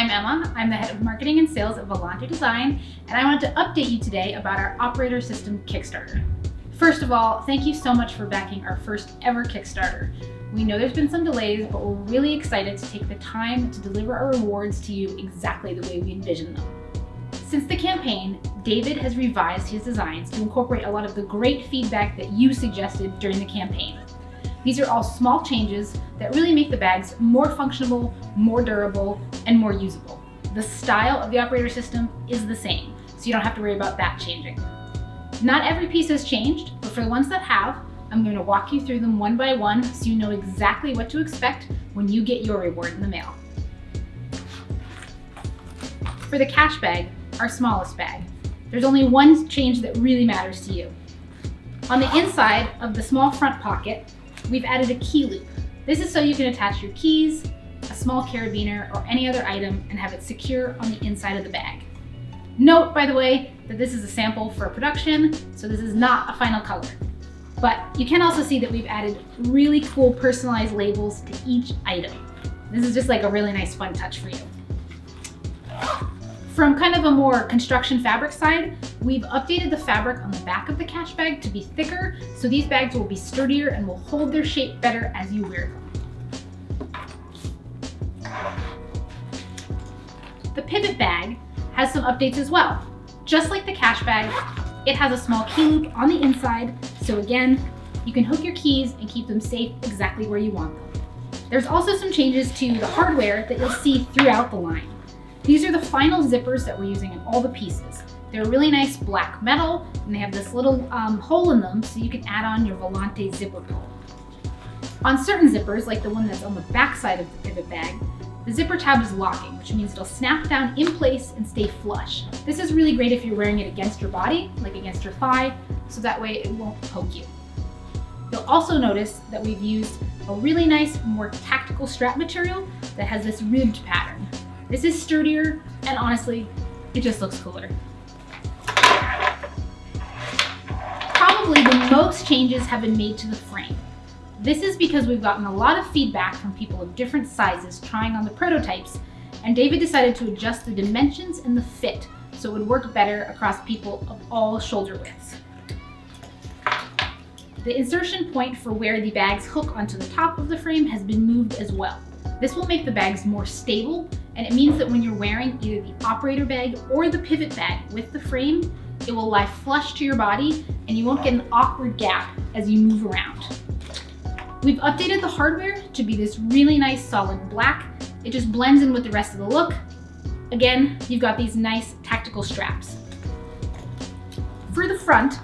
I'm Emma. I'm the head of marketing and sales at Volante Design, and I wanted to update you today about our operator system Kickstarter. First of all, thank you so much for backing our first ever Kickstarter. We know there's been some delays, but we're really excited to take the time to deliver our rewards to you exactly the way we envisioned them. Since the campaign, David has revised his designs to incorporate a lot of the great feedback that you suggested during the campaign. These are all small changes that really make the bags more functional, more durable, and more usable. The style of the operator system is the same, so you don't have to worry about that changing. Not every piece has changed, but for the ones that have, I'm going to walk you through them one by one so you know exactly what to expect when you get your reward in the mail. For the cash bag, our smallest bag, there's only one change that really matters to you. On the inside of the small front pocket, we've added a key loop. This is so you can attach your keys, a small carabiner, or any other item and have it secure on the inside of the bag. Note, by the way, that this is a sample for production, so this is not a final color. But you can also see that we've added really cool personalized labels to each item. This is just like a really nice fun touch for you. From kind of a more construction fabric side, we've updated the fabric on the back of the cash bag to be thicker, so these bags will be sturdier and will hold their shape better as you wear them. The pivot bag has some updates as well. Just like the cash bag, it has a small key loop on the inside, so again, you can hook your keys and keep them safe exactly where you want them. There's also some changes to the hardware that you'll see throughout the line. These are the final zippers that we're using in all the pieces. They're really nice black metal, and they have this little hole in them so you can add on your Volante zipper pull. On certain zippers, like the one that's on the back side of the pivot bag, the zipper tab is locking, which means it'll snap down in place and stay flush. This is really great if you're wearing it against your body, like against your thigh, so that way it won't poke you. You'll also notice that we've used a really nice, more tactical strap material that has this ribbed pattern. This is sturdier, and honestly, it just looks cooler. Probably the most changes have been made to the frame. This is because we've gotten a lot of feedback from people of different sizes trying on the prototypes, and David decided to adjust the dimensions and the fit so it would work better across people of all shoulder widths. The insertion point for where the bags hook onto the top of the frame has been moved as well. This will make the bags more stable, and it means that when you're wearing either the operator bag or the pivot bag with the frame, it will lie flush to your body and you won't get an awkward gap as you move around. We've updated the hardware to be this really nice solid black. It just blends in with the rest of the look. Again, you've got these nice tactical straps. For the front,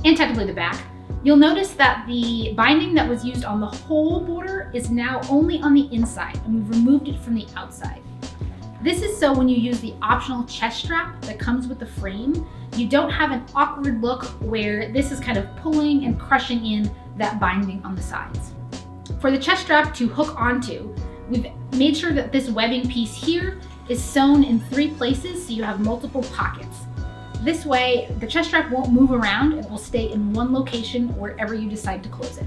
and technically the back, you'll notice that the binding that was used on the whole border is now only on the inside, and we've removed it from the outside. This is so when you use the optional chest strap that comes with the frame, you don't have an awkward look where this is kind of pulling and crushing in that binding on the sides. For the chest strap to hook onto, we've made sure that this webbing piece here is sewn in 3 places so you have multiple pockets. This way, the chest strap won't move around and it will stay in one location wherever you decide to close it.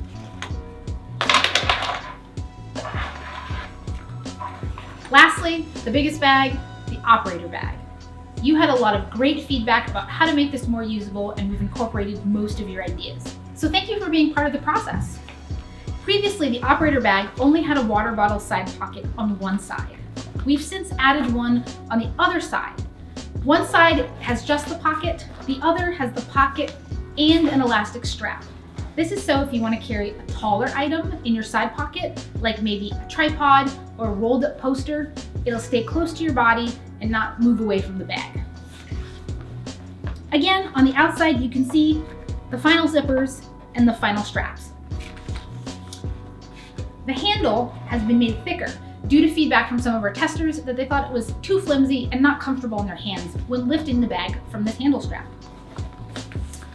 Lastly, the biggest bag, the operator bag. You had a lot of great feedback about how to make this more usable, and we've incorporated most of your ideas. So thank you for being part of the process. Previously, the operator bag only had a water bottle side pocket on one side. We've since added one on the other side. One side has just the pocket, the other has the pocket and an elastic strap. This is so if you want to carry a taller item in your side pocket, like maybe a tripod or a rolled up poster, it'll stay close to your body and not move away from the bag. Again, on the outside, you can see the final zippers and the final straps. The handle has been made thicker due to feedback from some of our testers that they thought it was too flimsy and not comfortable in their hands when lifting the bag from this handle strap.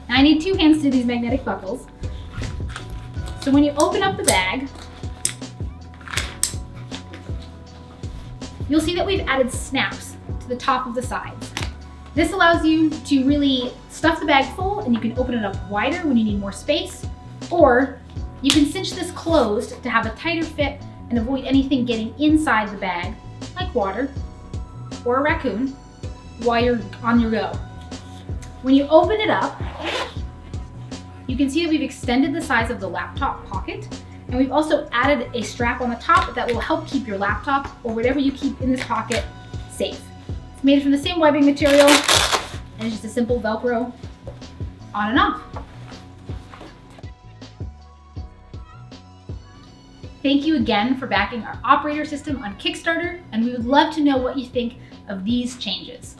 Now I need 2 hands to do these magnetic buckles. So when you open up the bag, you'll see that we've added snaps to the top of the sides. This allows you to really stuff the bag full, and you can open it up wider when you need more space, or you can cinch this closed to have a tighter fit and avoid anything getting inside the bag, like water or a raccoon while you're on your go. When you open it up, you can see that we've extended the size of the laptop pocket, and we've also added a strap on the top that will help keep your laptop or whatever you keep in this pocket safe. It's made from the same webbing material, and it's just a simple Velcro on and off. Thank you again for backing our operator system on Kickstarter, and we would love to know what you think of these changes.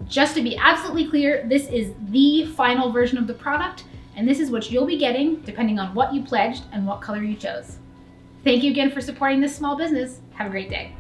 Just to be absolutely clear, this is the final version of the product, and this is what you'll be getting depending on what you pledged and what color you chose. Thank you again for supporting this small business. Have a great day.